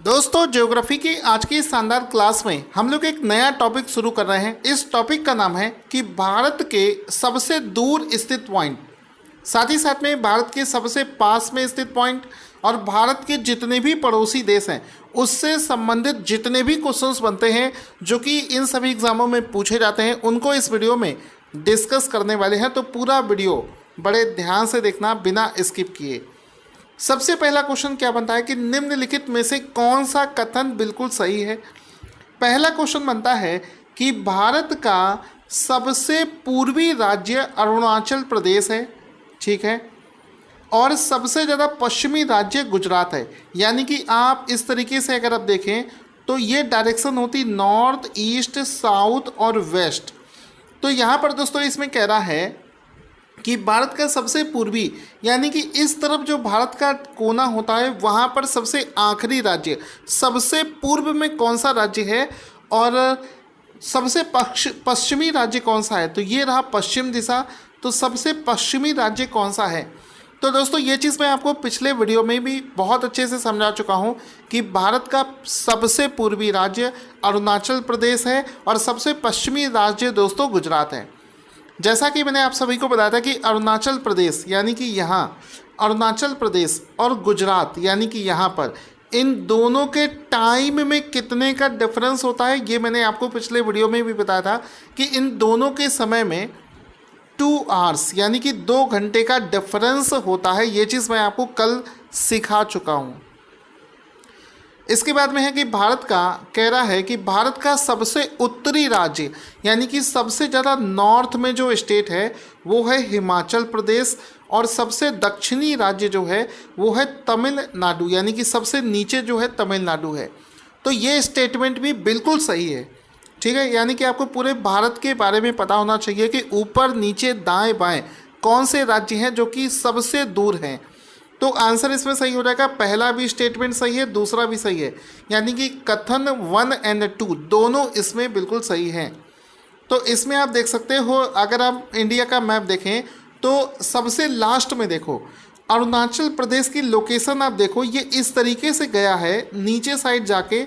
दोस्तों, ज्योग्राफी की आज की इस शानदार क्लास में हम लोग एक नया टॉपिक शुरू कर रहे हैं। इस टॉपिक का नाम है कि भारत के सबसे दूर स्थित पॉइंट, साथ ही साथ में भारत के सबसे पास में स्थित पॉइंट और भारत के जितने भी पड़ोसी देश हैं उससे संबंधित जितने भी क्वेश्चंस बनते हैं जो कि इन सभी एग्जामों में पूछे जाते हैं, उनको इस वीडियो में डिस्कस करने वाले हैं। तो पूरा वीडियो बड़े ध्यान से देखना बिना स्किप किए। सबसे पहला क्वेश्चन क्या बनता है कि निम्नलिखित में से कौन सा कथन बिल्कुल सही है। पहला क्वेश्चन बनता है कि भारत का सबसे पूर्वी राज्य अरुणाचल प्रदेश है, ठीक है, और सबसे ज़्यादा पश्चिमी राज्य गुजरात है। यानी कि आप इस तरीके से अगर आप देखें तो ये डायरेक्शन होती नॉर्थ, ईस्ट, साउथ और वेस्ट। तो यहाँ पर दोस्तों इसमें कह रहा है कि भारत का सबसे पूर्वी यानी कि इस तरफ जो भारत का कोना होता है वहाँ पर सबसे आखिरी राज्य, सबसे पूर्व में कौन सा राज्य है और सबसे पश्चिमी राज्य कौन सा है। तो ये रहा पश्चिम दिशा। तो सबसे पश्चिमी राज्य कौन सा है। तो दोस्तों ये चीज़ मैं आपको पिछले वीडियो में भी बहुत अच्छे से समझा चुका हूँ कि भारत का सबसे पूर्वी राज्य अरुणाचल प्रदेश है और सबसे पश्चिमी राज्य दोस्तों गुजरात है। जैसा कि मैंने आप सभी को बताया था कि अरुणाचल प्रदेश यानी कि यहाँ अरुणाचल प्रदेश और गुजरात यानी कि यहाँ पर इन दोनों के टाइम में कितने का डिफरेंस होता है ये मैंने आपको पिछले वीडियो में भी बताया था कि इन दोनों के समय में 2 आवर्स यानी कि 2 घंटे का डिफरेंस होता है। ये चीज़ मैं आपको कल सिखा चुका हूँ। इसके बाद में है कि भारत का कह रहा है कि भारत का सबसे उत्तरी राज्य यानी कि सबसे ज़्यादा नॉर्थ में जो स्टेट है वो है हिमाचल प्रदेश और सबसे दक्षिणी राज्य जो है वो है तमिलनाडु यानी कि सबसे नीचे जो है तमिलनाडु है। तो ये स्टेटमेंट भी बिल्कुल सही है, ठीक है। यानी कि आपको पूरे भारत के बारे में पता होना चाहिए कि ऊपर नीचे दाएं बाएं कौन से राज्य हैं जो कि सबसे दूर हैं। तो आंसर इसमें सही हो जाएगा। पहला भी स्टेटमेंट सही है, दूसरा भी सही है, यानी कि कथन 1 और 2 दोनों इसमें बिल्कुल सही हैं। तो इसमें आप देख सकते हो, अगर आप इंडिया का मैप देखें तो सबसे लास्ट में देखो अरुणाचल प्रदेश की लोकेशन आप देखो, ये इस तरीके से गया है नीचे साइड जाके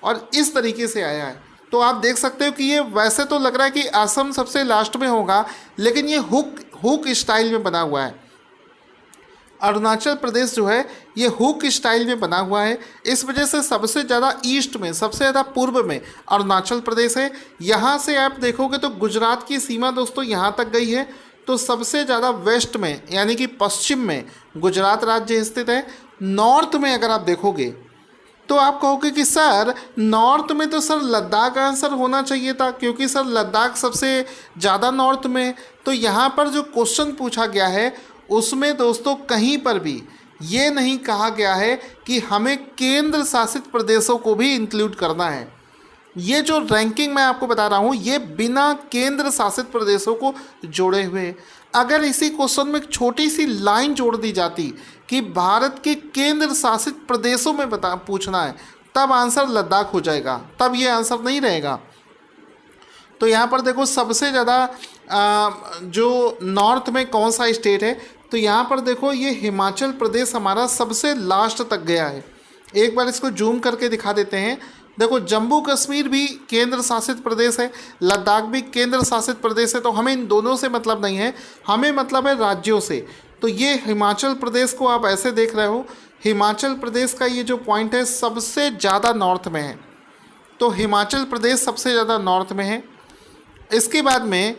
और इस तरीके से आया है। तो आप देख सकते हो कि ये वैसे तो लग रहा है कि असम सबसे लास्ट में होगा, लेकिन ये हुक स्टाइल में बना हुआ है। अरुणाचल प्रदेश जो है ये हुक स्टाइल में बना हुआ है, इस वजह से सबसे ज़्यादा ईस्ट में, सबसे ज़्यादा पूर्व में अरुणाचल प्रदेश है। यहाँ से आप देखोगे तो गुजरात की सीमा दोस्तों यहाँ तक गई है। तो सबसे ज़्यादा वेस्ट में यानी कि पश्चिम में गुजरात राज्य स्थित है। नॉर्थ में अगर आप देखोगे तो आप कहोगे कि सर नॉर्थ में तो सर लद्दाख आंसर होना चाहिए था, क्योंकि सर लद्दाख सबसे ज़्यादा नॉर्थ में। तो यहाँ पर जो क्वेश्चन पूछा गया है उसमें दोस्तों कहीं पर भी ये नहीं कहा गया है कि हमें केंद्र शासित प्रदेशों को भी इंक्लूड करना है। ये जो रैंकिंग मैं आपको बता रहा हूँ ये बिना केंद्र शासित प्रदेशों को जोड़े हुए। अगर इसी क्वेश्चन में एक छोटी सी लाइन जोड़ दी जाती कि भारत के केंद्र शासित प्रदेशों में पूछना है, तब आंसर लद्दाख हो जाएगा, तब ये आंसर नहीं रहेगा। तो यहाँ पर देखो सबसे ज़्यादा जो नॉर्थ में कौन सा स्टेट है, तो यहाँ पर देखो ये हिमाचल प्रदेश हमारा सबसे लास्ट तक गया है। एक बार इसको जूम करके दिखा देते हैं। देखो जम्मू कश्मीर भी केंद्र शासित प्रदेश है, लद्दाख भी केंद्र शासित प्रदेश है। तो हमें इन दोनों से मतलब नहीं है, हमें मतलब है राज्यों से। तो ये हिमाचल प्रदेश को आप ऐसे देख रहे हो, हिमाचल प्रदेश का ये जो पॉइंट है सबसे ज़्यादा नॉर्थ में है। तो हिमाचल प्रदेश सबसे ज़्यादा नॉर्थ में है। इसके बाद में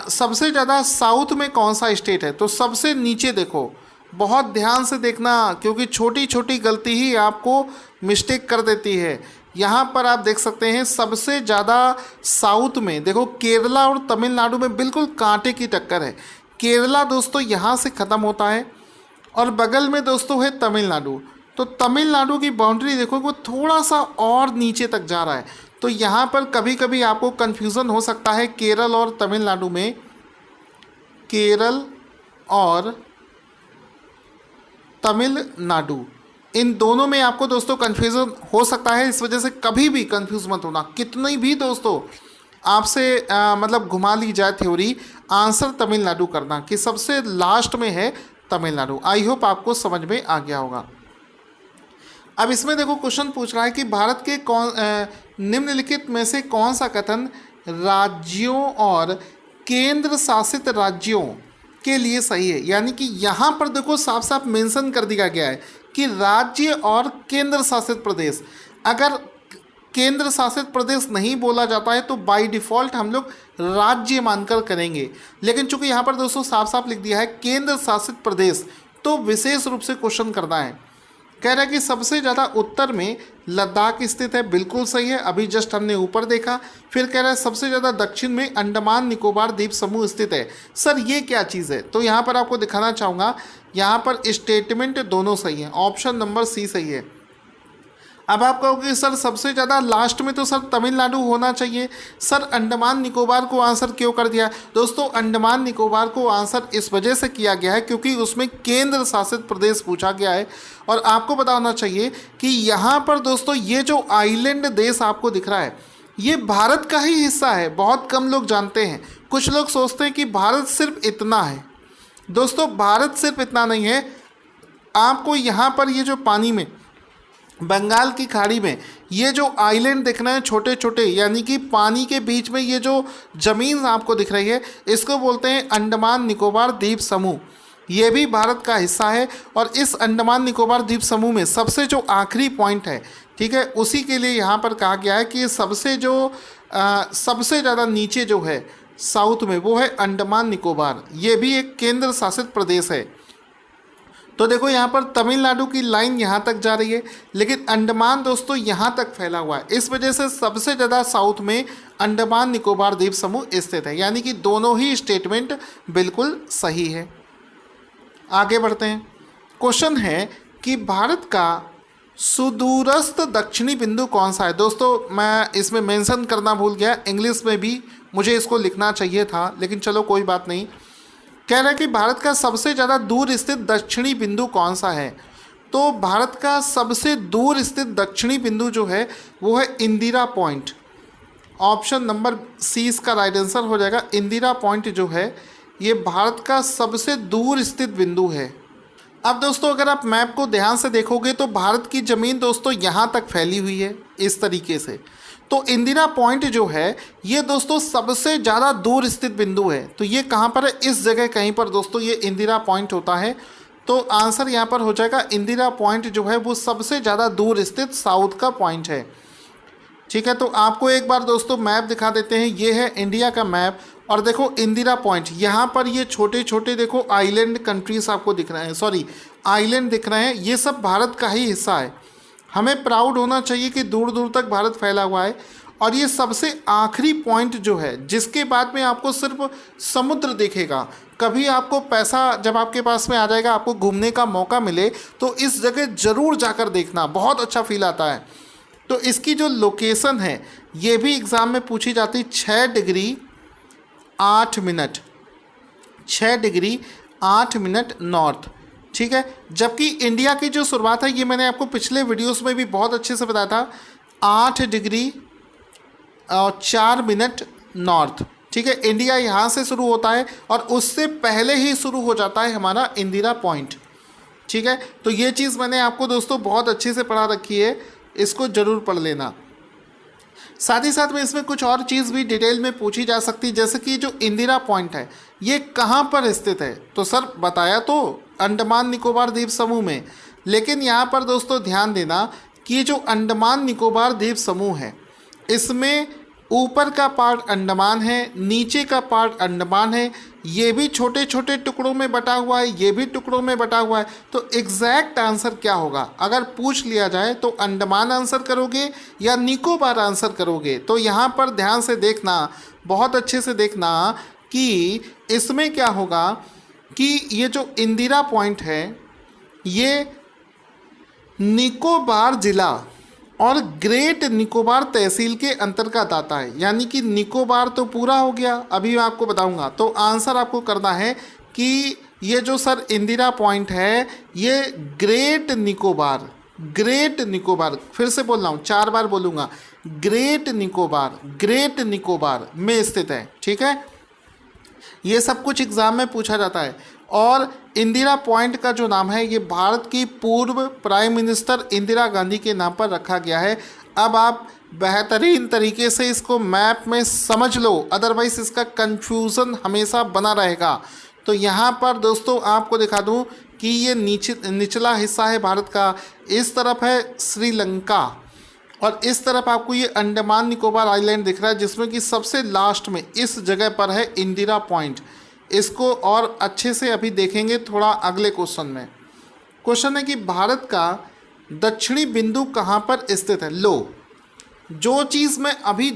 सबसे ज़्यादा साउथ में कौन सा स्टेट है, तो सबसे नीचे देखो, बहुत ध्यान से देखना क्योंकि छोटी छोटी गलती ही आपको मिस्टेक कर देती है। यहाँ पर आप देख सकते हैं सबसे ज़्यादा साउथ में देखो केरला और तमिलनाडु में बिल्कुल कांटे की टक्कर है। केरला दोस्तों यहाँ से ख़त्म होता है और बगल में दोस्तों है तमिलनाडु। तो तमिलनाडु की बाउंड्री देखो वो थोड़ा सा और नीचे तक जा रहा है। तो यहाँ पर कभी कभी आपको कन्फ्यूज़न हो सकता है केरल और तमिलनाडु में, केरल और तमिलनाडु इन दोनों में आपको दोस्तों कन्फ्यूज़न हो सकता है। इस वजह से कभी भी कन्फ्यूज़ मत होना। कितनी भी दोस्तों आपसे मतलब घुमा ली जाए थ्योरी, आंसर तमिलनाडु करना कि सबसे लास्ट में है तमिलनाडु। आई होप आपको समझ में आ गया होगा। अब इसमें देखो क्वेश्चन पूछ रहा है कि भारत के निम्नलिखित में से कौन सा कथन राज्यों और केंद्र शासित राज्यों के लिए सही है। यानी कि यहाँ पर देखो साफ साफ मेंशन कर दिया गया है कि राज्य और केंद्र शासित प्रदेश। अगर केंद्र शासित प्रदेश नहीं बोला जाता है तो बाय डिफ़ॉल्ट हम लोग राज्य मानकर करेंगे, लेकिन चूंकि यहाँ पर दोस्तों साफ साफ लिख दिया है केंद्र शासित प्रदेश, तो विशेष रूप से क्वेश्चन करना है। कह रहा है कि सबसे ज़्यादा उत्तर में लद्दाख स्थित है, बिल्कुल सही है, अभी जस्ट हमने ऊपर देखा। फिर कह रहा है सबसे ज़्यादा दक्षिण में अंडमान निकोबार द्वीप समूह स्थित है। सर ये क्या चीज़ है? तो यहाँ पर आपको दिखाना चाहूँगा, यहाँ पर स्टेटमेंट दोनों सही हैं, ऑप्शन नंबर सी सही है। अब आप कहोगे सर सबसे ज़्यादा लास्ट में तो सर तमिलनाडु होना चाहिए, सर अंडमान निकोबार को आंसर क्यों कर दिया? दोस्तों अंडमान निकोबार को आंसर इस वजह से किया गया है क्योंकि उसमें केंद्र शासित प्रदेश पूछा गया है। और आपको बताना चाहिए कि यहाँ पर दोस्तों ये जो आइलैंड देश आपको दिख रहा है ये भारत का ही हिस्सा है, बहुत कम लोग जानते हैं। कुछ लोग सोचते हैं कि भारत सिर्फ इतना है। दोस्तों भारत सिर्फ इतना नहीं है, आपको यहाँ पर ये जो पानी में बंगाल की खाड़ी में ये जो आइलैंड दिख रहे हैं छोटे छोटे, यानी कि पानी के बीच में ये जो ज़मीन आपको दिख रही है इसको बोलते हैं अंडमान निकोबार द्वीप समूह। ये भी भारत का हिस्सा है और इस अंडमान निकोबार द्वीप समूह में सबसे जो आखिरी पॉइंट है, ठीक है, उसी के लिए यहाँ पर कहा गया है कि सबसे ज़्यादा नीचे जो है साउथ में वो है अंडमान निकोबार। ये भी एक केंद्र शासित प्रदेश है। तो देखो यहाँ पर तमिलनाडु की लाइन यहाँ तक जा रही है, लेकिन अंडमान दोस्तों यहाँ तक फैला हुआ है। इस वजह से सबसे ज़्यादा साउथ में अंडमान निकोबार द्वीप समूह स्थित है, यानी कि दोनों ही स्टेटमेंट बिल्कुल सही है। आगे बढ़ते हैं। क्वेश्चन है कि भारत का सुदूरस्थ दक्षिणी बिंदु कौन सा है? दोस्तों मैं इसमें मेंशन करना भूल गया, इंग्लिश में भी मुझे इसको लिखना चाहिए था, लेकिन चलो कोई बात नहीं। कह रहा है कि भारत का सबसे ज़्यादा दूर स्थित दक्षिणी बिंदु कौन सा है? तो भारत का सबसे दूर स्थित दक्षिणी बिंदु जो है वो है Indira Point. Option number C इसका राइट आंसर हो जाएगा। इंदिरा पॉइंट जो है ये भारत का सबसे दूर स्थित बिंदु है। अब दोस्तों अगर आप मैप को ध्यान से देखोगे तो भारत की ज़मीन दोस्तों यहाँ तक फैली हुई है इस तरीके से। तो इंदिरा पॉइंट जो है ये दोस्तों सबसे ज़्यादा दूर स्थित बिंदु है। तो ये कहाँ पर है? इस जगह कहीं पर दोस्तों ये इंदिरा पॉइंट होता है। तो आंसर यहाँ पर हो जाएगा इंदिरा पॉइंट जो है वो सबसे ज़्यादा दूर स्थित साउथ का पॉइंट है। ठीक है, तो आपको एक बार दोस्तों मैप दिखा देते हैं। ये है इंडिया का मैप और देखो इंदिरा पॉइंट, यहाँ पर ये छोटे छोटे देखो आइलैंड कंट्रीज आपको दिख रहे हैं, सॉरी आइलैंड दिख रहे हैं, ये सब भारत का ही हिस्सा है। हमें प्राउड होना चाहिए कि दूर दूर तक भारत फैला हुआ है। और ये सबसे आखिरी पॉइंट जो है जिसके बाद में आपको सिर्फ समुद्र दिखेगा। कभी आपको पैसा जब आपके पास में आ जाएगा, आपको घूमने का मौका मिले तो इस जगह ज़रूर जाकर देखना, बहुत अच्छा फील आता है। तो इसकी जो लोकेशन है ये भी एग्ज़ाम में पूछी जाती, 6 degree 8 minute, 6 degree 8 minute north. ठीक है, जबकि इंडिया की जो शुरुआत है ये मैंने आपको पिछले वीडियोस में भी बहुत अच्छे से बताया था, 8 डिग्री और 4 मिनट नॉर्थ। ठीक है, इंडिया यहाँ से शुरू होता है और उससे पहले ही शुरू हो जाता है हमारा इंदिरा पॉइंट। ठीक है, तो ये चीज़ मैंने आपको दोस्तों बहुत अच्छे से पढ़ा रखी है, इसको ज़रूर पढ़ लेना। साथ ही साथ में इसमें कुछ और चीज़ भी डिटेल में पूछी जा सकती है, जैसे कि जो इंदिरा पॉइंट है ये कहाँ पर स्थित है? तो सर बताया तो अंडमान निकोबार द्वीप समूह में, लेकिन यहाँ पर दोस्तों ध्यान देना कि जो अंडमान निकोबार द्वीप समूह है इसमें ऊपर का पार्ट अंडमान है, नीचे का पार्ट अंडमान है, ये भी छोटे छोटे टुकड़ों में बटा हुआ है, ये भी टुकड़ों में बटा हुआ है। तो एग्जैक्ट आंसर क्या होगा अगर पूछ लिया जाए? तो अंडमान आंसर करोगे या निकोबार आंसर करोगे? तो यहाँ पर ध्यान से देखना, बहुत अच्छे से देखना कि इसमें क्या होगा कि ये जो इंदिरा पॉइंट है ये निकोबार ज़िला और ग्रेट निकोबार तहसील के अंतर्गत आता है। यानी कि निकोबार तो पूरा हो गया, अभी मैं आपको बताऊंगा। तो आंसर आपको करना है कि ये जो सर इंदिरा पॉइंट है ये ग्रेट निकोबार, ग्रेट निकोबार, फिर से बोल रहा हूँ 4 बार बोलूँगा, ग्रेट निकोबार, ग्रेट निकोबार में स्थित है। ठीक है, ये सब कुछ एग्ज़ाम में पूछा जाता है। और इंदिरा पॉइंट का जो नाम है ये भारत की पूर्व प्राइम मिनिस्टर इंदिरा गांधी के नाम पर रखा गया है। अब आप बेहतरीन तरीके से इसको मैप में समझ लो, अदरवाइज इसका कंफ्यूजन हमेशा बना रहेगा। तो यहाँ पर दोस्तों आपको दिखा दूँ कि ये निचला हिस्सा है भारत का, इस तरफ है श्रीलंका और इस तरफ आपको ये अंडमान निकोबार आइलैंड दिख रहा है, जिसमें कि सबसे लास्ट में इस जगह पर है इंदिरा पॉइंट। इसको और अच्छे से अभी देखेंगे थोड़ा अगले क्वेश्चन में। क्वेश्चन है कि भारत का दक्षिणी बिंदु कहाँ पर स्थित है। लो, जो चीज़ मैं अभी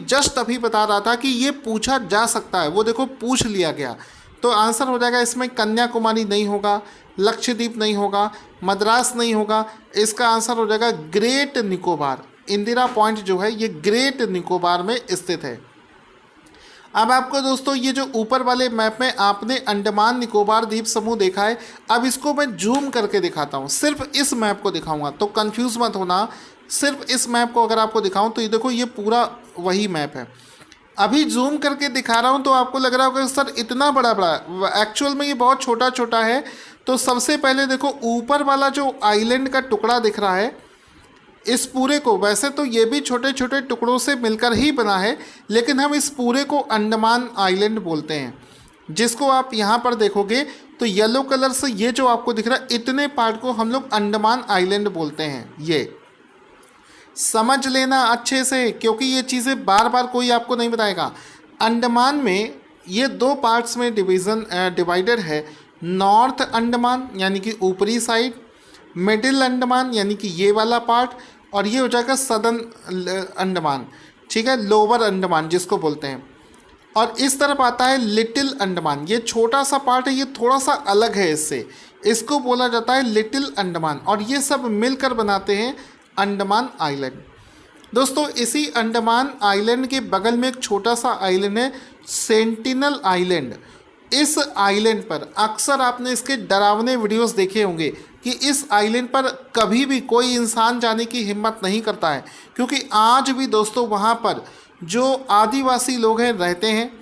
बता रहा था कि ये पूछा जा सकता है, वो देखो पूछ लिया गया। तो आंसर हो जाएगा इसमें कन्याकुमारी नहीं होगा, लक्षद्वीप नहीं होगा, मद्रास नहीं होगा, इसका आंसर हो जाएगा ग्रेट निकोबार। इंदिरा पॉइंट जो है ये ग्रेट निकोबार में स्थित है। अब आपको दोस्तों ये जो ऊपर वाले मैप में आपने अंडमान निकोबार द्वीप समूह देखा है, अब इसको मैं जूम करके दिखाता हूँ। सिर्फ इस मैप को दिखाऊंगा तो कंफ्यूज मत होना। सिर्फ इस मैप को अगर आपको दिखाऊं तो ये देखो ये पूरा वही मैप है। अभी जूम करके दिखा रहा हूँ तो आपको लग रहा होगा सर इतना बड़ा बड़ा, एक्चुअल में ये बहुत छोटा छोटा है। तो सबसे पहले देखो ऊपर वाला जो आइलैंड का टुकड़ा दिख रहा है, इस पूरे को, वैसे तो ये भी छोटे छोटे टुकड़ों से मिलकर ही बना है, लेकिन हम इस पूरे को अंडमान आइलैंड बोलते हैं। जिसको आप यहाँ पर देखोगे तो येलो कलर से ये जो आपको दिख रहा है, इतने पार्ट को हम लोग अंडमान आइलैंड बोलते हैं। ये समझ लेना अच्छे से, क्योंकि ये चीज़ें बार बार कोई आपको नहीं बताएगा। अंडमान में ये दो पार्ट्स में डिवाइडेड है। नॉर्थ अंडमान यानी कि ऊपरी साइड, मिडिल अंडमान यानी कि ये वाला पार्ट, और ये हो जाएगा सदर्न अंडमान, ठीक है, लोअर अंडमान जिसको बोलते हैं। और इस तरफ आता है लिटिल अंडमान, ये छोटा सा पार्ट है, ये थोड़ा सा अलग है इससे, इसको बोला जाता है लिटिल अंडमान। और ये सब मिलकर बनाते हैं अंडमान आइलैंड। दोस्तों इसी अंडमान आइलैंड के बगल में एक छोटा सा आइलैंड है सेंटिनल आइलैंड। इस आइलैंड पर अक्सर आपने इसके डरावने वीडियोस देखे होंगे कि इस आइलैंड पर कभी भी कोई इंसान जाने की हिम्मत नहीं करता है, क्योंकि आज भी दोस्तों वहाँ पर जो आदिवासी लोग हैं रहते हैं,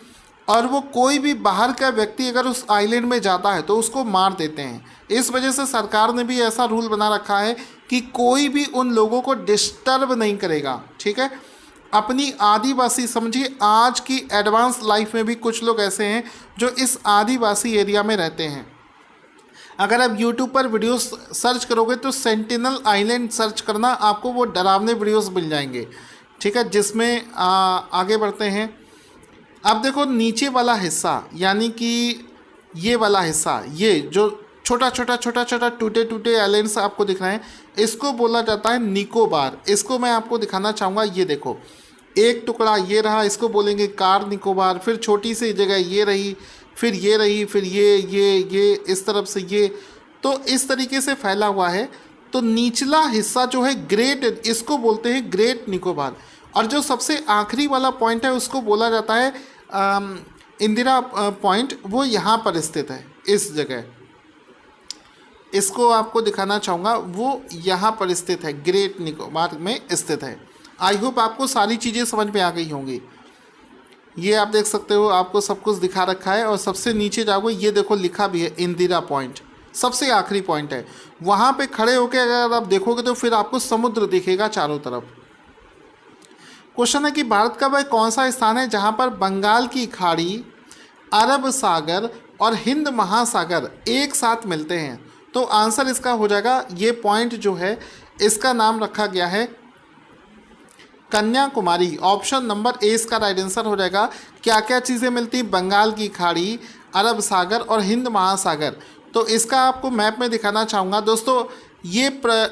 और वो कोई भी बाहर का व्यक्ति अगर उस आइलैंड में जाता है तो उसको मार देते हैं। इस वजह से सरकार ने भी ऐसा रूल बना रखा है कि कोई भी उन लोगों को डिस्टर्ब नहीं करेगा, ठीक है। अपनी आदिवासी समझिए, आज की एडवांस लाइफ में भी कुछ लोग ऐसे हैं जो इस आदिवासी एरिया में रहते हैं। अगर आप YouTube पर वीडियोस सर्च करोगे तो सेंटिनल आइलैंड सर्च करना, आपको वो डरावने वीडियोस मिल जाएंगे, ठीक है। जिसमें आगे बढ़ते हैं। अब देखो नीचे वाला हिस्सा यानी कि ये वाला हिस्सा, ये जो छोटा छोटा टूटे टूटे आइलैंड्स आपको दिख रहे हैं, इसको बोला जाता है निकोबार। इसको मैं आपको दिखाना चाहूँगा। ये देखो एक टुकड़ा ये रहा, इसको बोलेंगे कार निकोबार। फिर छोटी सी जगह ये रही, फिर ये रही, फिर ये इस तरफ से ये, तो इस तरीके से फैला हुआ है। तो निचला हिस्सा जो है ग्रेट, इसको बोलते हैं ग्रेट निकोबार। और जो सबसे आखिरी वाला पॉइंट है उसको बोला जाता है इंदिरा पॉइंट, वो यहाँ पर स्थित है, इस जगह। इसको आपको दिखाना चाहूँगा, वो यहाँ पर स्थित है, ग्रेट निकोबार में स्थित है। आई होप आपको सारी चीज़ें समझ में आ गई होंगी। ये आप देख सकते हो, आपको सब कुछ दिखा रखा है। और सबसे नीचे जाओगे, ये देखो लिखा भी है इंदिरा पॉइंट, सबसे आखिरी पॉइंट है। वहाँ पे खड़े होकर अगर आप देखोगे तो फिर आपको समुद्र दिखेगा चारों तरफ। क्वेश्चन है कि भारत का वह कौन सा स्थान है जहाँ पर बंगाल की खाड़ी, अरब सागर और हिंद महासागर एक साथ मिलते हैं। तो आंसर इसका हो जाएगा, ये पॉइंट जो है इसका नाम रखा गया है कन्याकुमारी। ऑप्शन नंबर ए इसका राइट आंसर हो जाएगा। क्या क्या चीज़ें मिलती हैं? बंगाल की खाड़ी, अरब सागर और हिंद महासागर। तो इसका आपको मैप में दिखाना चाहूँगा। दोस्तों ये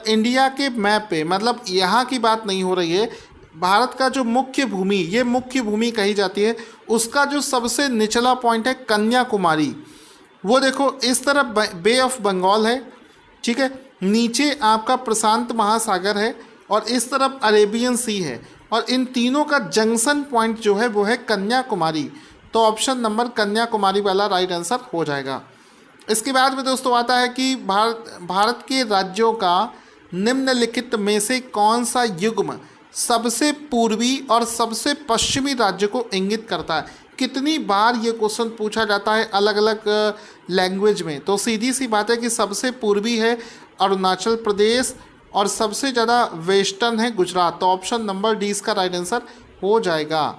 इंडिया के मैप पे, मतलब यहाँ की बात नहीं हो रही है, भारत का जो मुख्य भूमि, ये मुख्य भूमि कही जाती है, उसका जो सबसे निचला पॉइंट है कन्याकुमारी। वो देखो इस तरफ बे ऑफ बंगाल है, ठीक है, नीचे आपका प्रशांत महासागर है और इस तरफ अरेबियन सी है, और इन तीनों का जंक्शन पॉइंट जो है वो है कन्याकुमारी। तो ऑप्शन नंबर कन्याकुमारी वाला राइट आंसर हो जाएगा। इसके बाद में दोस्तों आता है कि भारत के राज्यों का निम्नलिखित में से कौन सा युग्म सबसे पूर्वी और सबसे पश्चिमी राज्य को इंगित करता है। कितनी बार ये क्वेश्चन पूछा जाता है अलग अलग लैंग्वेज में? तो सीधी सी बात है कि सबसे पूर्वी है अरुणाचल प्रदेश और सबसे ज़्यादा वेस्टर्न है गुजरात। तो ऑप्शन नंबर डी इसका राइट आंसर हो जाएगा।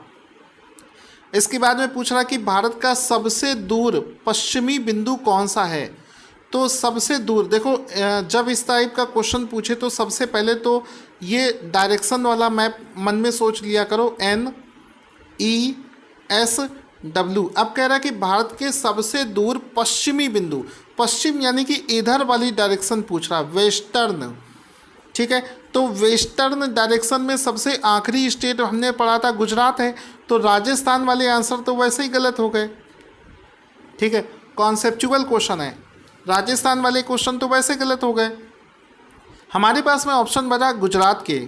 इसके बाद में पूछ रहा कि भारत का सबसे दूर पश्चिमी बिंदु कौन सा है? तो सबसे दूर देखो, जब इस टाइप का क्वेश्चन पूछे तो सबसे पहले तो ये डायरेक्शन वाला मैप मन में सोच लिया करो, NESW। अब कह रहा है कि भारत के सबसे दूर पश्चिमी बिंदु, पश्चिम यानी कि इधर वाली डायरेक्शन पूछ रहा, वेस्टर्न, ठीक है। तो वेस्टर्न डायरेक्शन में सबसे आखिरी स्टेट हमने पढ़ा था गुजरात है, तो राजस्थान वाले आंसर तो वैसे ही गलत हो गए, ठीक है। कॉन्सेप्चुअल क्वेश्चन है, राजस्थान वाले क्वेश्चन तो वैसे गलत हो गए। हमारे पास में ऑप्शन बचा गुजरात के,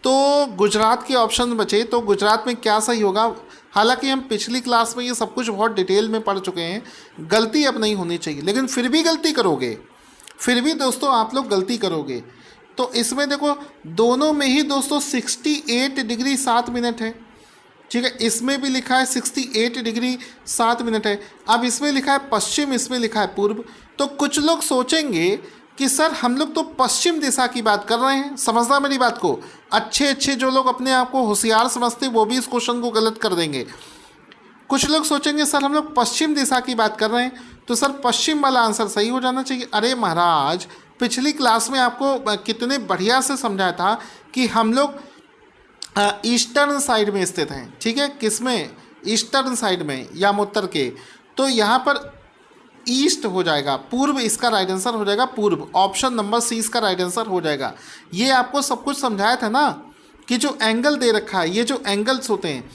तो गुजरात के ऑप्शन बचे, तो गुजरात में क्या सही होगा? हालांकि हम पिछली क्लास में ये सब कुछ बहुत डिटेल में पढ़ चुके हैं, गलती अब नहीं होनी चाहिए, लेकिन फिर भी गलती करोगे, फिर भी दोस्तों आप लोग गलती करोगे। तो इसमें देखो दोनों में ही दोस्तों 68 डिग्री 7 मिनट है, ठीक है। इसमें भी लिखा है 68 डिग्री 7 मिनट है। अब इसमें लिखा है पश्चिम, इसमें लिखा है पूर्व। तो कुछ लोग सोचेंगे कि सर हम लोग तो पश्चिम दिशा की बात कर रहे हैं, समझना मेरी बात को। अच्छे जो लोग अपने आप को होशियार समझते वो भी इस क्वेश्चन को गलत कर देंगे। कुछ लोग सोचेंगे सर हम लोग पश्चिम दिशा की बात कर रहे हैं, तो सर पश्चिम वाला आंसर सही हो जाना चाहिए। अरे महाराज, पिछली क्लास में आपको कितने बढ़िया से समझाया था कि हम लोग ईस्टर्न साइड में स्थित हैं, ठीक है। किसमें? ईस्टर्न साइड में या उत्तर के। तो यहाँ पर ईस्ट हो जाएगा, पूर्व इसका राइट आंसर हो जाएगा, पूर्व। ऑप्शन नंबर सी इसका राइट आंसर हो जाएगा। ये आपको सब कुछ समझाया था ना कि जो एंगल दे रखा है, ये जो एंगल्स होते हैं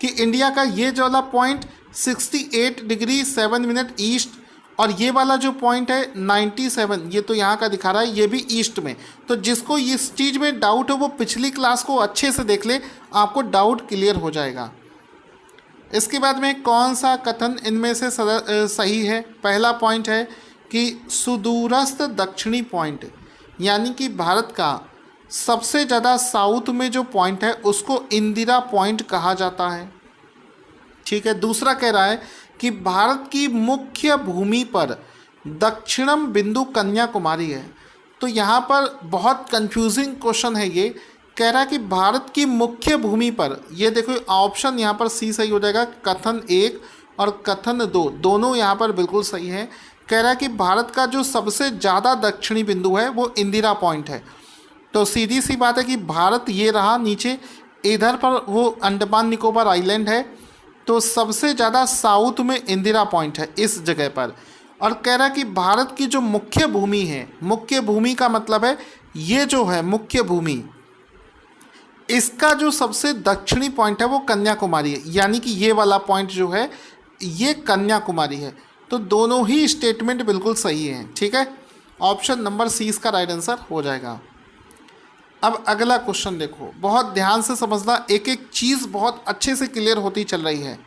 कि इंडिया का ये जो वाला पॉइंट 68 डिग्री 7 मिनट ईस्ट, और ये वाला जो पॉइंट है 97, ये तो यहाँ का दिखा रहा है, ये भी ईस्ट में। तो जिसको इस चीज़ में डाउट हो वो पिछली क्लास को अच्छे से देख ले, आपको डाउट क्लियर हो जाएगा। इसके बाद में कौन सा कथन इनमें से सही है? पहला पॉइंट है कि सुदूरस्थ दक्षिणी पॉइंट, यानी कि भारत का सबसे ज़्यादा साउथ में जो पॉइंट है उसको इंदिरा पॉइंट कहा जाता है, ठीक है। दूसरा कह रहा है कि भारत की मुख्य भूमि पर दक्षिणम बिंदु कन्याकुमारी है। तो यहाँ पर बहुत कंफ्यूजिंग क्वेश्चन है ये। कह रहा है कि भारत की मुख्य भूमि पर, ये देखो ऑप्शन यहाँ पर सी सही हो जाएगा। कथन 1 और कथन 2 दोनों यहाँ पर बिल्कुल सही है। कह रहा है कि भारत का जो सबसे ज़्यादा दक्षिणी बिंदु है वो इंदिरा पॉइंट है। तो सीधी सी बात है कि भारत ये रहा नीचे, इधर पर वो अंडमान निकोबार आइलैंड है, तो सबसे ज़्यादा साउथ में इंदिरा पॉइंट है इस जगह पर। और कह रहा है कि भारत की जो मुख्य भूमि है, मुख्य भूमि का मतलब है ये जो है मुख्य भूमि, इसका जो सबसे दक्षिणी पॉइंट है वो कन्याकुमारी है, यानी कि ये वाला पॉइंट जो है ये कन्याकुमारी है। तो दोनों ही स्टेटमेंट बिल्कुल सही हैं, ठीक है। ऑप्शन नंबर सी इसका राइट आंसर हो जाएगा। अब अगला क्वेश्चन देखो, बहुत ध्यान से समझना, एक एक चीज़ बहुत अच्छे से क्लियर होती चल रही है।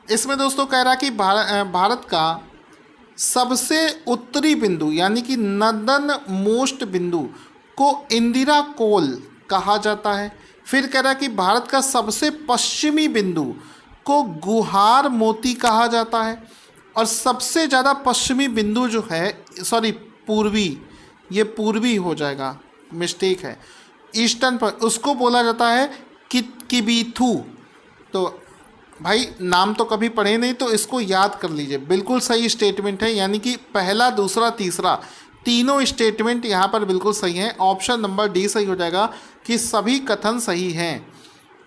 इसमें दोस्तों कह रहा कि भारत का सबसे उत्तरी बिंदु यानी कि नॉर्दर्न मोस्ट बिंदु को इंदिरा कोल कहा जाता है। फिर कह रहा है कि भारत का सबसे पश्चिमी बिंदु को गुहार मोती कहा जाता है, और सबसे ज़्यादा पश्चिमी बिंदु जो है, सॉरी पूर्वी, ये पूर्वी हो जाएगा, मिस्टेक है, ईस्टर्न पर, उसको बोला जाता है किबीथू। तो भाई नाम तो कभी पढ़े नहीं तो इसको याद कर लीजिए, बिल्कुल सही स्टेटमेंट है, यानी कि पहला दूसरा तीसरा तीनों स्टेटमेंट यहाँ पर बिल्कुल सही हैं। ऑप्शन नंबर डी सही हो जाएगा कि सभी कथन सही हैं।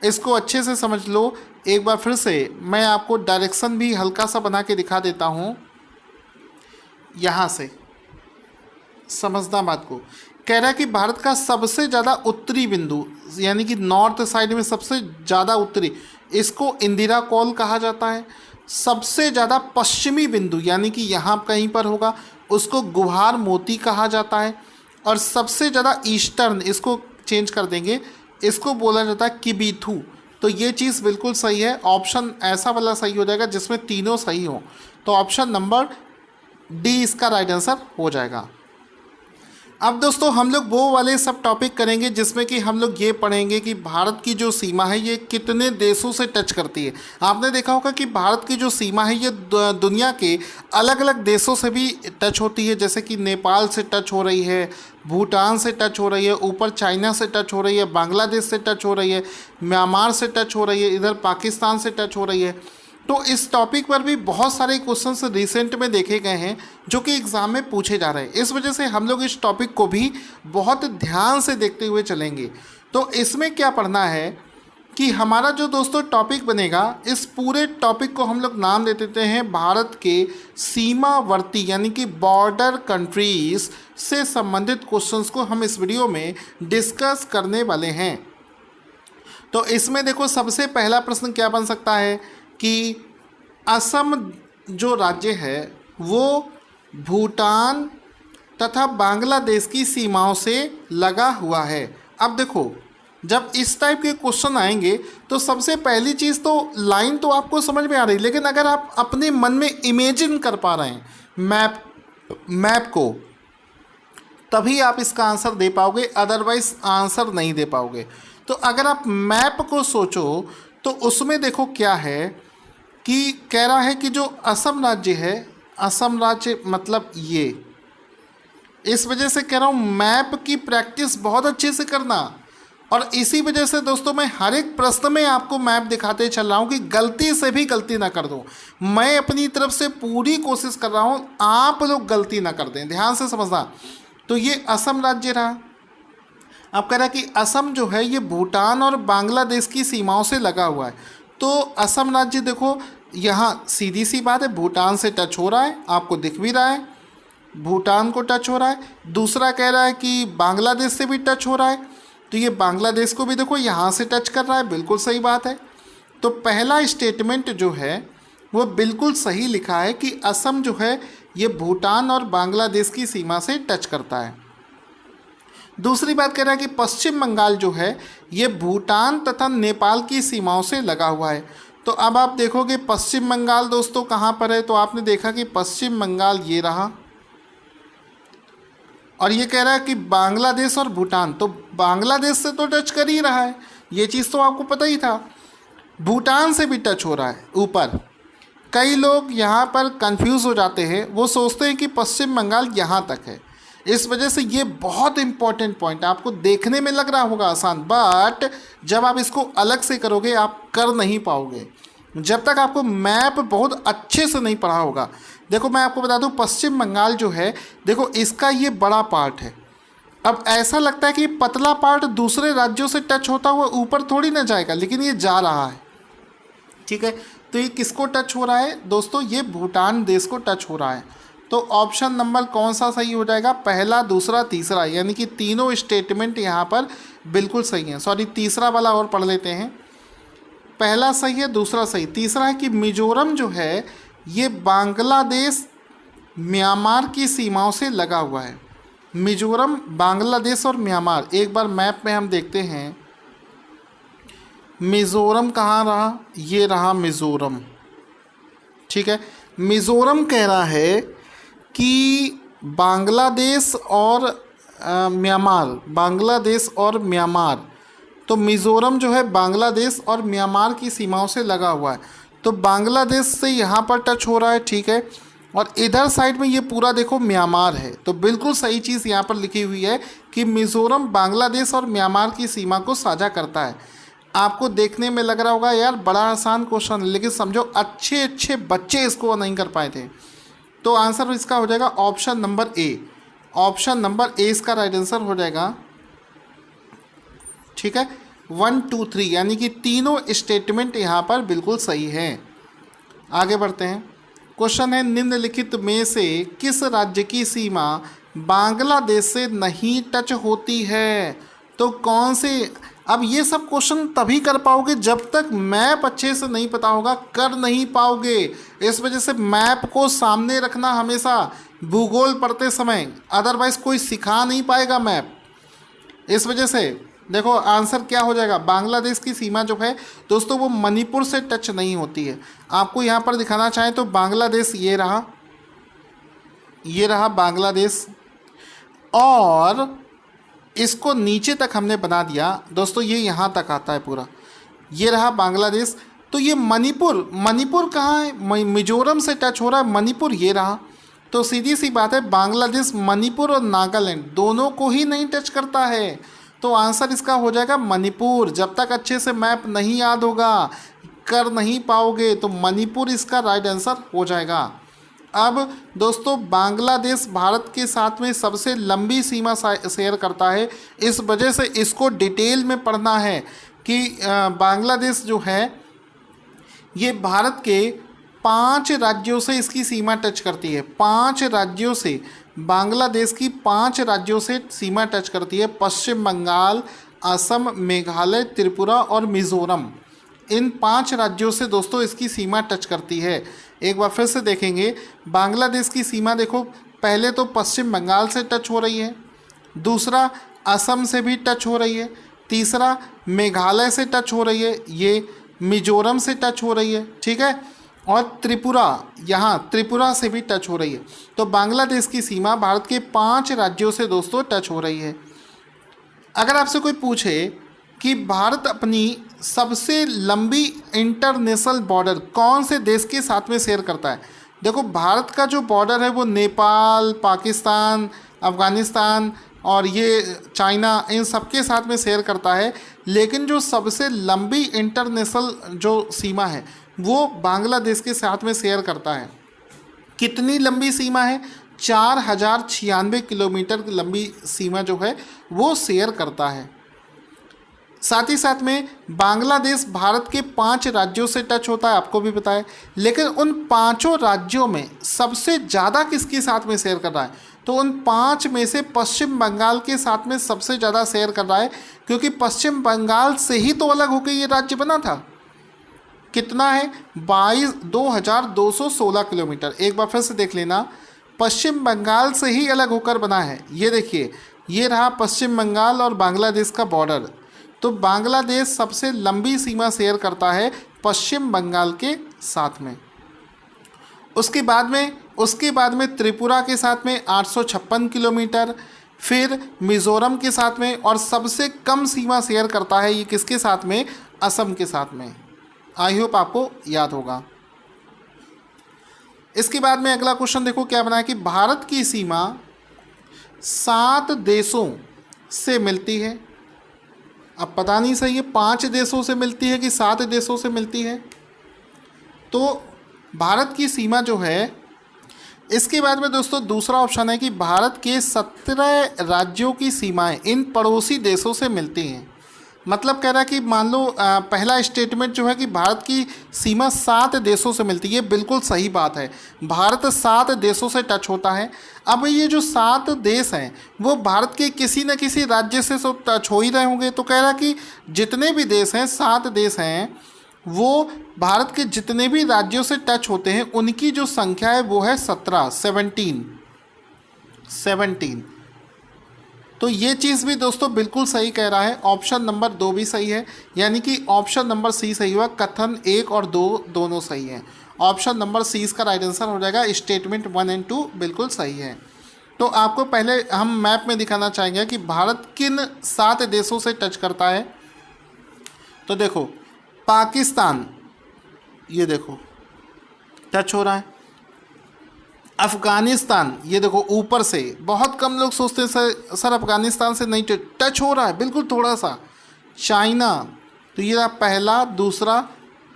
इसको अच्छे से समझ लो। एक बार फिर से मैं आपको डायरेक्शन भी हल्का सा बना के दिखा देता हूँ, यहाँ से समझना बात को। कह रहा है कि भारत का सबसे ज़्यादा उत्तरी बिंदु यानी कि नॉर्थ साइड में सबसे ज़्यादा उत्तरी, इसको इंदिरा कोल कहा जाता है। सबसे ज़्यादा पश्चिमी बिंदु यानी कि यहाँ कहीं पर होगा, उसको गुहार मोती कहा जाता है। और सबसे ज़्यादा ईस्टर्न, इसको चेंज कर देंगे, इसको बोला जाता है किबीथू। तो ये चीज़ बिल्कुल सही है। ऑप्शन ऐसा वाला सही हो जाएगा जिसमें तीनों सही हो। तो ऑप्शन नंबर डी इसका राइट आंसर हो जाएगा। अब दोस्तों हम लोग वो वाले सब टॉपिक करेंगे जिसमें कि हम लोग ये पढ़ेंगे कि भारत की जो सीमा है ये कितने देशों से टच करती है। आपने देखा होगा कि भारत की जो सीमा है ये दुनिया के अलग अलग देशों से भी टच होती है, जैसे कि नेपाल से टच हो रही है, भूटान से टच हो रही है, ऊपर चाइना से टच हो रही है, बांग्लादेश से टच हो रही है, म्यांमार से टच हो रही है, इधर पाकिस्तान से टच हो रही है। तो इस टॉपिक पर भी बहुत सारे क्वेश्चंस रिसेंट में देखे गए हैं जो कि एग्ज़ाम में पूछे जा रहे हैं। इस वजह से हम लोग इस टॉपिक को भी बहुत ध्यान से देखते हुए चलेंगे। तो इसमें क्या पढ़ना है कि हमारा जो दोस्तों टॉपिक बनेगा, इस पूरे टॉपिक को हम लोग नाम दे देते हैं भारत के सीमावर्ती यानी कि बॉर्डर कंट्रीज से संबंधित क्वेश्चंस को हम इस वीडियो में डिस्कस करने वाले हैं। तो इसमें देखो सबसे पहला प्रश्न क्या बन सकता है कि असम जो राज्य है वो भूटान तथा बांग्लादेश की सीमाओं से लगा हुआ है। अब देखो जब इस टाइप के क्वेश्चन आएंगे तो सबसे पहली चीज़ तो लाइन तो आपको समझ में आ रही, लेकिन अगर आप अपने मन में इमेजिन कर पा रहे हैं मैप को, तभी आप इसका आंसर दे पाओगे, अदरवाइज आंसर नहीं दे पाओगे। तो अगर आप मैप को सोचो तो उसमें देखो क्या है कि कह रहा है कि जो असम राज्य है, असम राज्य मतलब ये, इस वजह से कह रहा हूँ मैप की प्रैक्टिस बहुत अच्छे से करना। और इसी वजह से दोस्तों मैं हर एक प्रश्न में आपको मैप दिखाते चल रहा हूँ कि गलती से भी गलती ना कर दो। मैं अपनी तरफ से पूरी कोशिश कर रहा हूँ, आप लोग गलती ना कर दें, ध्यान से समझना। तो ये असम राज्य रहा। अब कह रहा है कि असम जो है ये भूटान और बांग्लादेश की सीमाओं से लगा हुआ है। तो असम राज्य देखो यहाँ सीधी सी बात है, भूटान से टच हो रहा है, आपको दिख भी रहा है, भूटान को टच हो रहा है। दूसरा कह रहा है कि बांग्लादेश से भी टच हो रहा है, तो ये बांग्लादेश को भी देखो यहाँ से टच कर रहा है, बिल्कुल सही बात है। तो पहला स्टेटमेंट जो है वो बिल्कुल सही लिखा है कि असम जो है ये भूटान और बांग्लादेश की सीमा से टच करता है। दूसरी बात कह रहा है कि पश्चिम बंगाल जो है ये भूटान तथा नेपाल की सीमाओं से लगा हुआ है। तो अब आप देखोगे पश्चिम बंगाल दोस्तों कहाँ पर है, तो आपने देखा कि पश्चिम बंगाल ये रहा, और ये कह रहा है कि बांग्लादेश और भूटान, तो बांग्लादेश से तो टच कर ही रहा है, ये चीज़ तो आपको पता ही था। भूटान से भी टच हो रहा है ऊपर। कई लोग यहाँ पर कंफ्यूज हो जाते हैं, वो सोचते हैं कि पश्चिम बंगाल यहाँ तक है। इस वजह से ये बहुत इंपॉर्टेंट पॉइंट, आपको देखने में लग रहा होगा आसान, बट जब आप इसको अलग से करोगे आप कर नहीं पाओगे जब तक आपको मैप बहुत अच्छे से नहीं पढ़ा होगा। देखो मैं आपको बता दूं, पश्चिम बंगाल जो है देखो इसका ये बड़ा पार्ट है। अब ऐसा लगता है कि पतला पार्ट दूसरे राज्यों से टच होता हुआ ऊपर थोड़ी ना जाएगा, लेकिन ये जा रहा है, ठीक है। तो ये किसको टच हो रहा है दोस्तों, ये भूटान देश को टच हो रहा है। तो ऑप्शन नंबर कौन सा सही हो जाएगा, पहला, दूसरा, तीसरा, यानी कि तीनों स्टेटमेंट यहाँ पर बिल्कुल सही हैं। सॉरी, तीसरा वाला और पढ़ लेते हैं। पहला सही है, दूसरा सही, तीसरा है कि मिजोरम जो है ये बांग्लादेश म्यांमार की सीमाओं से लगा हुआ है। मिजोरम, बांग्लादेश और म्यांमार, एक बार मैप में हम देखते हैं मिज़ोरम कहाँ रहा, ये रहा मिज़ोरम, ठीक है। मिज़ोरम कह रहा है कि बांग्लादेश और म्यांमार, बांग्लादेश और म्यांमार, तो मिज़ोरम जो है बांग्लादेश और म्यांमार की सीमाओं से लगा हुआ है। तो बांग्लादेश से यहाँ पर टच हो रहा है, ठीक है, और इधर साइड में ये पूरा देखो म्यांमार है। तो बिल्कुल सही चीज़ यहाँ पर लिखी हुई है कि मिज़ोरम बांग्लादेश और म्यांमार की सीमा को साझा करता है। आपको देखने में लग रहा होगा यार बड़ा आसान क्वेश्चन, लेकिन समझो अच्छे अच्छे बच्चे इसको नहीं कर पाए थे। तो आंसर इसका हो जाएगा option number A. Option number A इसका राइट आंसर हो जाएगा, ठीक है। 1, 2, 3 यानी कि तीनों स्टेटमेंट यहाँ पर बिल्कुल सही हैं। आगे बढ़ते हैं। क्वेश्चन है, निम्नलिखित में से किस राज्य की सीमा बांग्लादेश से नहीं टच होती है? तो कौन से, अब ये सब क्वेश्चन तभी कर पाओगे जब तक मैप अच्छे से नहीं पता होगा, कर नहीं पाओगे। इस वजह से मैप को सामने रखना हमेशा भूगोल पढ़ते समय, अदरवाइज कोई सिखा नहीं पाएगा मैप। इस वजह से देखो आंसर क्या हो जाएगा, बांग्लादेश की सीमा जो है दोस्तों वो मणिपुर से टच नहीं होती है। आपको यहाँ पर दिखाना चाहें तो बांग्लादेश ये रहा, ये रहा बांग्लादेश। और इसको नीचे तक हमने बना दिया दोस्तों, ये यहाँ तक आता है पूरा। ये रहा बांग्लादेश। तो ये मणिपुर, मणिपुर कहाँ है? मिजोरम से टच हो रहा है मणिपुर, ये रहा। तो सीधी सी बात है, बांग्लादेश मणिपुर और नागालैंड दोनों को ही नहीं टच करता है। तो आंसर इसका हो जाएगा मणिपुर। जब तक अच्छे से मैप नहीं याद होगा, कर नहीं पाओगे, तो मणिपुर इसका राइट आंसर हो जाएगा। अब दोस्तों बांग्लादेश भारत के साथ में सबसे लंबी सीमा शेयर करता है, इस वजह से इसको डिटेल में पढ़ना है कि बांग्लादेश जो है ये भारत के 5 राज्यों से इसकी सीमा टच करती है। 5 राज्यों से, बांग्लादेश की 5 राज्यों से सीमा टच करती है। पश्चिम बंगाल, असम, मेघालय, त्रिपुरा और मिज़ोरम, इन 5 राज्यों से दोस्तों इसकी सीमा टच करती है। एक बार फिर से देखेंगे, बांग्लादेश की सीमा देखो, पहले तो पश्चिम बंगाल से टच हो रही है, दूसरा असम से भी टच हो रही है, तीसरा मेघालय से टच हो रही है, ये मिजोरम से टच हो रही है, ठीक है, और त्रिपुरा, यहाँ त्रिपुरा से भी टच हो रही है। तो बांग्लादेश की सीमा भारत के 5 राज्यों से दोस्तों टच हो रही है। अगर आपसे कोई पूछे कि भारत अपनी सबसे लंबी इंटरनेशनल बॉर्डर कौन से देश के साथ में शेयर करता है, देखो भारत का जो बॉर्डर है वो नेपाल, पाकिस्तान, अफ़गानिस्तान और ये चाइना, इन सब के साथ में शेयर करता है। लेकिन जो सबसे लंबी इंटरनेशनल जो सीमा है वो बांग्लादेश के साथ में शेयर करता है। कितनी लंबी सीमा है? 4096 किलोमीटर की लंबी सीमा जो है वो शेयर करता है। साथ ही साथ में बांग्लादेश भारत के 5 राज्यों से टच होता है, आपको भी पता है। लेकिन उन 5 राज्यों में सबसे ज़्यादा किसके साथ में शेयर कर रहा है? तो उन 5 में से पश्चिम बंगाल के साथ में सबसे ज़्यादा शेयर कर रहा है, क्योंकि पश्चिम बंगाल से ही तो अलग होकर ये राज्य बना था। कितना है? 2216 किलोमीटर। एक बार फिर से देख लेना, पश्चिम बंगाल से ही अलग होकर बना है। ये देखिए, ये रहा पश्चिम बंगाल और बांग्लादेश का बॉर्डर। तो बांग्लादेश सबसे लंबी सीमा शेयर करता है पश्चिम बंगाल के साथ में। उसके बाद में त्रिपुरा के साथ में 856 किलोमीटर, फिर मिज़ोरम के साथ में, और सबसे कम सीमा शेयर करता है ये किसके साथ में? असम के साथ में। आई होप आपको याद होगा। इसके बाद में अगला क्वेश्चन देखो क्या बना है कि भारत की सीमा 7 देशों से मिलती है। अब पता नहीं सही है 5 देशों से मिलती है कि 7 देशों से मिलती है। तो भारत की सीमा जो है, इसके बाद में दोस्तों दूसरा ऑप्शन है कि भारत के 17 राज्यों की सीमाएं इन पड़ोसी देशों से मिलती हैं। मतलब कह रहा है कि मान लो पहला स्टेटमेंट जो है कि भारत की सीमा 7 देशों से मिलती है, बिल्कुल सही बात है। भारत 7 देशों से टच होता है। अब ये जो 7 देश हैं वो भारत के किसी न किसी राज्य से तो टच हो ही रहे होंगे। तो कह रहा कि जितने भी देश हैं, 7 देश हैं, वो भारत के जितने भी राज्यों से टच होते हैं उनकी जो संख्या है वो है 17। तो ये चीज़ भी दोस्तों बिल्कुल सही कह रहा है। ऑप्शन नंबर 2 भी सही है, यानी कि ऑप्शन नंबर सी सही हुआ। कथन 1 और 2 दोनों सही हैं। ऑप्शन नंबर सी इसका राइट आंसर हो जाएगा। स्टेटमेंट 1 और 2 बिल्कुल सही है। तो आपको पहले हम मैप में दिखाना चाहेंगे कि भारत किन 7 देशों से टच करता है। तो देखो पाकिस्तान, ये देखो टच हो रहा है। अफ़गानिस्तान, ये देखो ऊपर से, बहुत कम लोग सोचते हैं सर अफ़गानिस्तान से नहीं टच हो रहा है, बिल्कुल थोड़ा सा। चाइना, तो ये रहा पहला, दूसरा,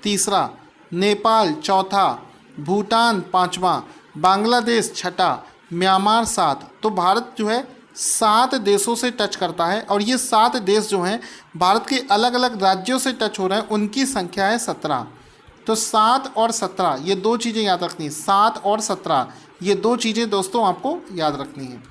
तीसरा। नेपाल चौथा, भूटान पांचवा, बांग्लादेश छठा, म्यांमार 7। तो भारत जो है 7 देशों से टच करता है, और ये 7 देश जो हैं भारत के अलग अलग राज्यों से टच हो रहे हैं, उनकी संख्या है 17। तो 7 और 17 ये 2 चीज़ें याद रखनी है। 7 और 17 ये 2 चीज़ें दोस्तों आपको याद रखनी है।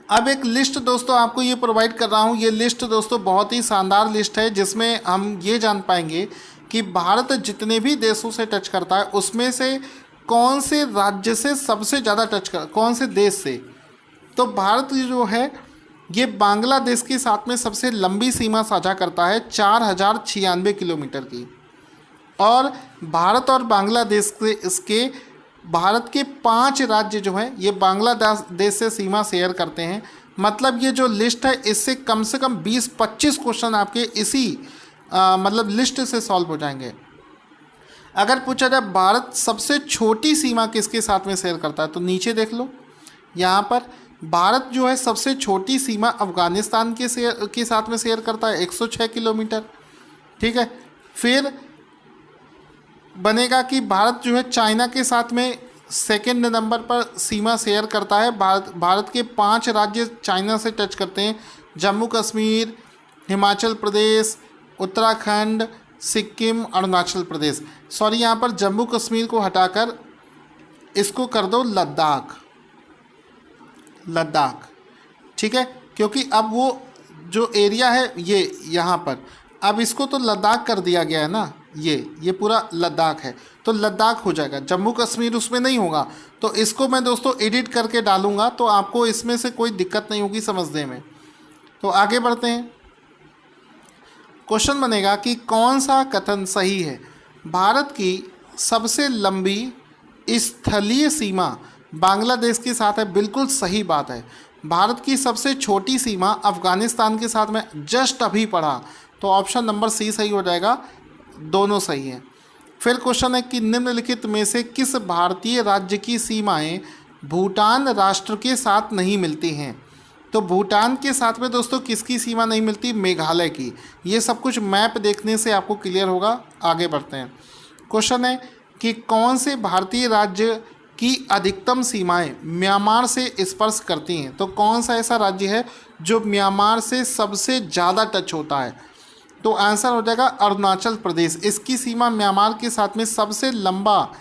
अब एक लिस्ट दोस्तों आपको ये प्रोवाइड कर रहा हूँ। ये लिस्ट दोस्तों बहुत ही शानदार लिस्ट है, जिसमें हम ये जान पाएंगे कि भारत जितने भी देशों से टच करता है उसमें से कौन से राज्य से सबसे ज़्यादा टच कर, कौन से देश से। तो भारत जो है ये बांग्लादेश के साथ में सबसे लंबी सीमा साझा करता है 4096 किलोमीटर की। और भारत और बांग्लादेश के इसके भारत के 5 राज्य जो हैं ये बांग्लादेश से सीमा शेयर करते हैं। मतलब ये जो लिस्ट है इससे कम से कम 20-25 क्वेश्चन आपके इसी मतलब लिस्ट से सॉल्व हो जाएंगे। अगर पूछा जाए भारत सबसे छोटी सीमा किसके साथ में शेयर करता है, तो नीचे देख लो, यहाँ पर भारत जो है सबसे छोटी सीमा अफगानिस्तान के साथ में शेयर करता है 106 किलोमीटर। ठीक है, फिर बनेगा कि भारत जो है चाइना के साथ में सेकंड नंबर पर सीमा शेयर करता है। भारत के 5 राज्य चाइना से टच करते हैं, जम्मू कश्मीर, हिमाचल प्रदेश, उत्तराखंड, सिक्किम, अरुणाचल प्रदेश। सॉरी, यहाँ पर जम्मू कश्मीर को हटाकर इसको कर दो लद्दाख। ठीक है, क्योंकि अब वो जो एरिया है ये यहाँ पर, अब इसको तो लद्दाख कर दिया गया है ना, ये पूरा लद्दाख है, तो लद्दाख हो जाएगा। जम्मू कश्मीर उसमें नहीं होगा, तो इसको मैं दोस्तों एडिट करके डालूंगा, तो आपको इसमें से कोई दिक्कत नहीं होगी समझने में। तो आगे बढ़ते हैं। क्वेश्चन बनेगा कि कौन सा कथन सही है। भारत की सबसे लंबी स्थलीय सीमा बांग्लादेश के साथ है, बिल्कुल सही बात है। भारत की सबसे छोटी सीमा अफगानिस्तान के साथ में जस्ट अभी पढ़ा, तो ऑप्शन नंबर सी सही हो जाएगा, दोनों सही हैं। फिर क्वेश्चन है कि निम्नलिखित में से किस भारतीय राज्य की सीमाएं भूटान राष्ट्र के साथ नहीं मिलती हैं। तो भूटान के साथ में दोस्तों किसकी सीमा नहीं मिलती, मेघालय की। ये सब कुछ मैप देखने से आपको क्लियर होगा। आगे बढ़ते हैं। क्वेश्चन है कि कौन से भारतीय राज्य की अधिकतम सीमाएं म्यांमार से स्पर्श करती हैं। तो कौन सा ऐसा राज्य है जो म्यांमार से सबसे ज़्यादा टच होता है, तो आंसर हो जाएगा अरुणाचल प्रदेश। इसकी सीमा म्यांमार के साथ में सबसे लंबा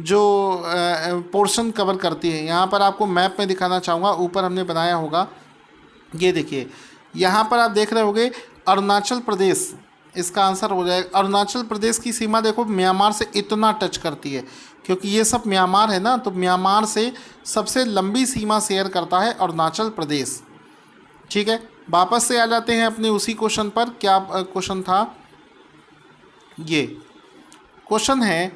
जो पोर्शन कवर करती है। यहाँ पर आपको मैप में दिखाना चाहूँगा, ऊपर हमने बनाया होगा, ये देखिए, यहाँ पर आप देख रहे होंगे अरुणाचल प्रदेश, इसका आंसर हो जाएगा। अरुणाचल प्रदेश की सीमा देखो म्यांमार से इतना टच करती है, क्योंकि ये सब म्यांमार है ना, तो म्यांमार से सबसे लंबी सीमा शेयर करता है अरुणाचल प्रदेश। ठीक है, वापस से आ जाते हैं अपने उसी क्वेश्चन पर। क्या क्वेश्चन था, ये क्वेश्चन है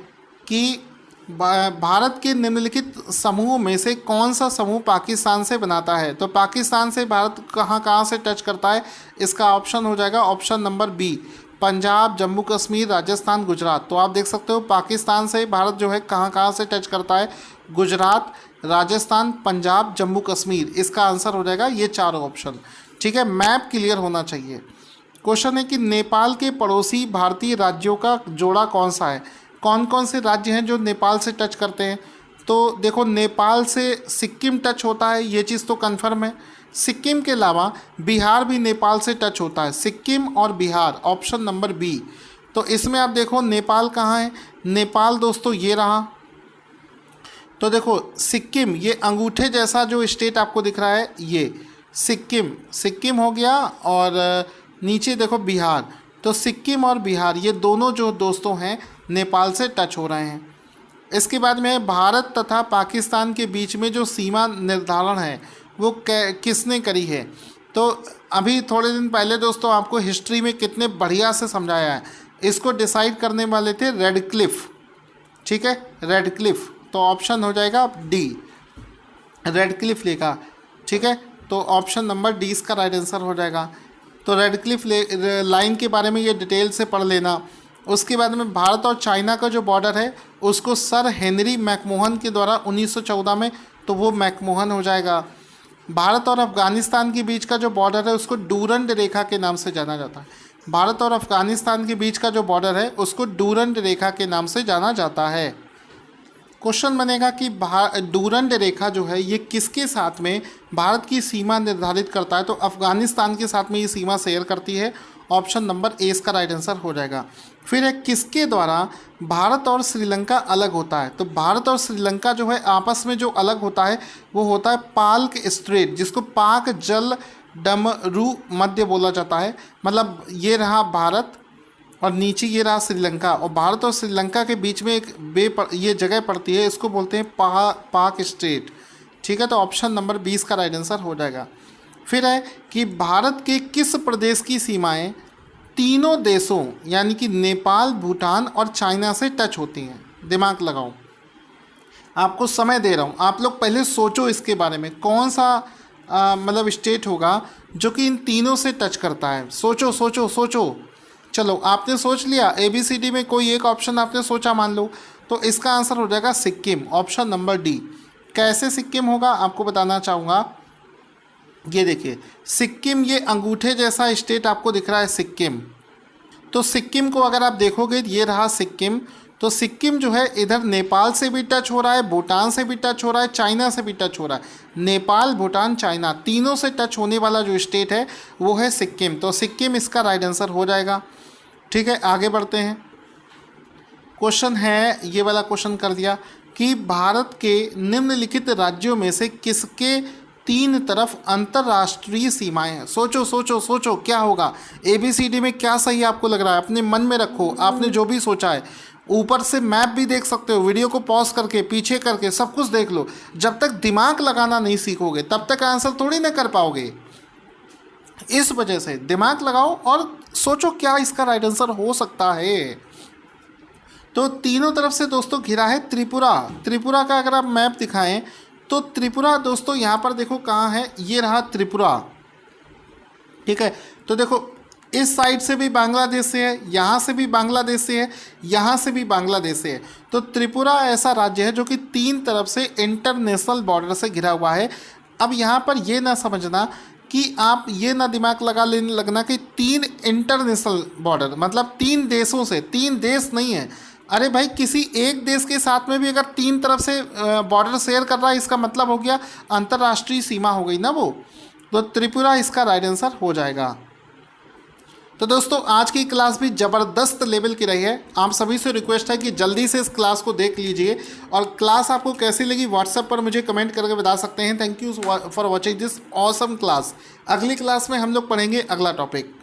कि भारत के निम्नलिखित समूह में से कौन सा समूह पाकिस्तान से बनाता है। तो पाकिस्तान से भारत कहाँ से टच करता है, इसका ऑप्शन हो जाएगा option number B, Punjab, Jammu Kashmir, Rajasthan, Gujarat. तो आप देख सकते हो पाकिस्तान से भारत जो है कहाँ से टच करता है, गुजरात, राजस्थान, पंजाब, जम्मू कश्मीर। इसका आंसर हो जाएगा ये चारों ऑप्शन। ठीक है, मैप क्लियर होना चाहिए। क्वेश्चन है कि नेपाल के पड़ोसी भारतीय राज्यों का जोड़ा कौन सा है। कौन कौन से राज्य हैं जो नेपाल से टच करते हैं, तो देखो नेपाल से सिक्किम टच होता है, ये चीज़ तो कंफर्म है। सिक्किम के अलावा बिहार भी नेपाल से टच होता है, सिक्किम और बिहार, ऑप्शन नंबर बी। तो इसमें आप देखो नेपाल कहाँ है, नेपाल दोस्तों ये रहा। तो देखो सिक्किम, ये अंगूठे जैसा जो स्टेट आपको दिख रहा है, ये सिक्किम हो गया, और नीचे देखो बिहार। तो सिक्किम और बिहार ये दोनों जो दोस्तों हैं नेपाल से टच हो रहे हैं। इसके बाद में भारत तथा पाकिस्तान के बीच में जो सीमा निर्धारण है वो किसने करी है। तो अभी थोड़े दिन पहले दोस्तों आपको हिस्ट्री में कितने बढ़िया से समझाया है। इसको डिसाइड करने वाले थे रेडक्लिफ। ठीक है, रेडक्लिफ, तो ऑप्शन हो जाएगा डी, रेडक्लिफ लिखा। ठीक है, तो ऑप्शन नंबर डी इसका राइट आंसर हो जाएगा। तो रेडक्लिफ लाइन के बारे में ये डिटेल से पढ़ लेना। उसके बाद में भारत और चाइना का जो बॉर्डर है उसको सर हेनरी मैकमोहन के द्वारा 1914 में, तो वो मैकमोहन हो जाएगा। भारत और अफगानिस्तान के बीच का जो बॉर्डर है उसको डूरंड रेखा के नाम से जाना जाता है। भारत और अफगानिस्तान के बीच का जो बॉर्डर है उसको डूरंड रेखा के नाम से जाना जाता है। क्वेश्चन बनेगा कि डूरंड रेखा जो है ये किसके साथ में भारत की सीमा निर्धारित करता है। तो अफगानिस्तान के साथ में ये सीमा शेयर करती है, ऑप्शन नंबर ए इसका राइट आंसर हो जाएगा। फिर है किसके द्वारा भारत और श्रीलंका अलग होता है। तो भारत और श्रीलंका जो है आपस में जो अलग होता है वो होता है पाल्क स्ट्रेट, जिसको पाक जल डमरू मध्य बोला जाता है। मतलब ये रहा भारत और नीचे ये रहा श्रीलंका, और भारत और श्रीलंका के बीच में एक ये जगह पड़ती है, इसको बोलते हैं पाक स्ट्रेट। ठीक है, तो ऑप्शन नंबर 20 का राइट आंसर हो जाएगा। फिर है कि भारत के किस प्रदेश की सीमाएं तीनों देशों यानी कि नेपाल, भूटान और चाइना से टच होती हैं। दिमाग लगाओ, आपको समय दे रहा हूँ, आप लोग पहले सोचो इसके बारे में, कौन सा मतलब स्टेट होगा जो कि इन तीनों से टच करता है। सोचो सोचो सोचो। चलो आपने सोच लिया, ABCD में कोई एक ऑप्शन आपने सोचा मान लो, तो इसका आंसर हो जाएगा सिक्किम, ऑप्शन नंबर डी। कैसे सिक्किम होगा आपको बताना चाहूँगा। ये देखिए सिक्किम, ये अंगूठे जैसा स्टेट आपको दिख रहा है सिक्किम। तो सिक्किम को अगर आप देखोगे, ये रहा सिक्किम। तो सिक्किम जो है इधर नेपाल से भी टच हो रहा है, भूटान से भी टच हो रहा है, चाइना से भी टच हो रहा है। नेपाल, भूटान, चाइना तीनों से टच होने वाला जो स्टेट है वो है सिक्किम। तो सिक्किम इसका राइट आंसर हो जाएगा। ठीक है, आगे बढ़ते हैं। क्वेश्चन है, ये वाला क्वेश्चन कर दिया कि भारत के निम्नलिखित राज्यों में से किसके तीन तरफ अंतर्राष्ट्रीय सीमाएं हैं। सोचो सोचो सोचो क्या होगा। ABCD में क्या सही आपको लग रहा है, अपने मन में रखो, आपने जो भी सोचा है। ऊपर से मैप भी देख सकते हो, वीडियो को पॉज करके पीछे करके सब कुछ देख लो। जब तक दिमाग लगाना नहीं सीखोगे तब तक आंसर थोड़ी ना कर पाओगे। इस वजह से दिमाग लगाओ और सोचो क्या इसका राइट आंसर हो सकता है। तो तीनों तरफ से दोस्तों घिरा है त्रिपुरा। त्रिपुरा का अगर आप मैप दिखाएं तो त्रिपुरा दोस्तों यहाँ पर देखो कहाँ है, ये रहा त्रिपुरा। ठीक है, तो देखो इस साइड से भी बांग्लादेश से है, यहाँ से भी बांग्लादेश से है, यहाँ से भी बांग्लादेश से है। तो त्रिपुरा ऐसा राज्य है जो कि तीन तरफ से इंटरनेशनल बॉर्डर से घिरा हुआ है। अब यहाँ पर ये ना समझना कि आप ये ना दिमाग लगा लेने लगना कि तीन इंटरनेशनल बॉर्डर मतलब तीन देशों से, तीन देश नहीं है। अरे भाई किसी एक देश के साथ में भी अगर तीन तरफ से बॉर्डर शेयर कर रहा है, इसका मतलब हो गया अंतर्राष्ट्रीय सीमा हो गई ना वो। तो त्रिपुरा इसका राइट आंसर हो जाएगा। तो दोस्तों आज की क्लास भी ज़बरदस्त लेवल की रही है। आप सभी से रिक्वेस्ट है कि जल्दी से इस क्लास को देख लीजिए, और क्लास आपको कैसी लगी व्हाट्सएप पर मुझे कमेंट करके बता सकते हैं। Thank you for watching this awesome class. अगली क्लास में हम लोग पढ़ेंगे अगला टॉपिक।